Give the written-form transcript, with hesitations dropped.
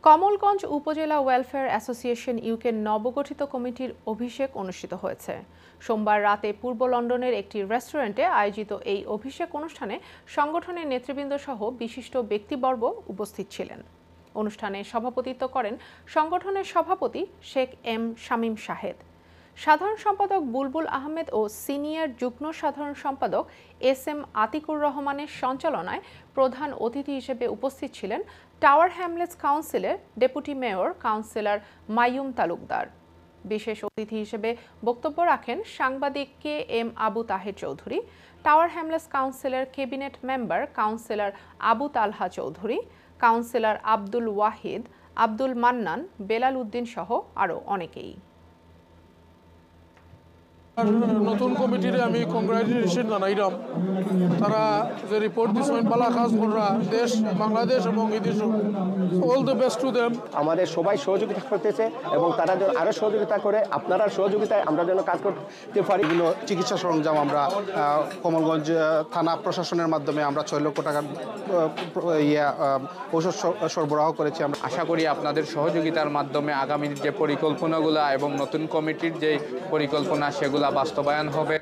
কমলগঞ্জ উপজেলা welfare association ইউকের নবগঠিত কমিটির অভিষেক অনুষ্ঠিত হয়েছে। সোমবার রাতে পূর্ব লন্ডনের একটি রেস্টুরেন্টে আয়োজিত এই অভিষেক অনুষ্ঠানে সংগঠনের নেতৃবৃন্দ সহ বিশিষ্ট ব্যক্তিবর্গ উপস্থিত ছিলেন। অনুষ্ঠানে সভাপতিত্ব করেন সংগঠনের সভাপতি শেখ এম শামীম শাহেদ। সাধারণ সম্পাদক বুলবুল আহমেদ ও সিনিয়র যুগ্ম সাধারণ সম্পাদক এস এম আতিকুর রহমানের সঞ্চালনায় প্রধান অতিথি হিসেবে উপস্থিত ছিলেন টাওয়ার হ্যামলেটস কাউন্সিলের deputy mayor councillor Maium Talukdar. বিশেষ অতিথি হিসেবে বক্তব্য রাখেন সাংবাদিক K M Abu Taher Chowdhury, Tower Hamlets কাউন্সিলের cabinet member councillor Abu Talha Chowdhury, councillor Abdul Wahid, Abdul Mannan, Belal Uddin সহ আরও অনেকেই। নতুন কমিটিরে আমি কংগ্রাচুলেশন জানাইলাম। তারা যে রিপোর্ট দিচ্ছেন বালা কাজ করা দেশ বাংলাদেশ এবং এদেশ all the best to them. আমাদের সবাই সহযোগিতা করতেছে এবং তারা যেন আরো সহযোগিতা করে, আপনারা সহযোগিতায় আমরা যেন কাজ করতে পারি। এগুলো চিকিৎসা সরঞ্জাম আমরা কমলগঞ্জ থানা প্রশাসনের মাধ্যমে আমরা 6 লক্ষ টাকার ঔষধ সরবরাহ করেছি। আমরা আশা করি আপনাদের সহযোগিতার মাধ্যমে আগামীর যে পরিকল্পনাগুলো এবং নতুন কমিটির যে পরিকল্পনা সেগুলো বাস্তবায়ন হবে।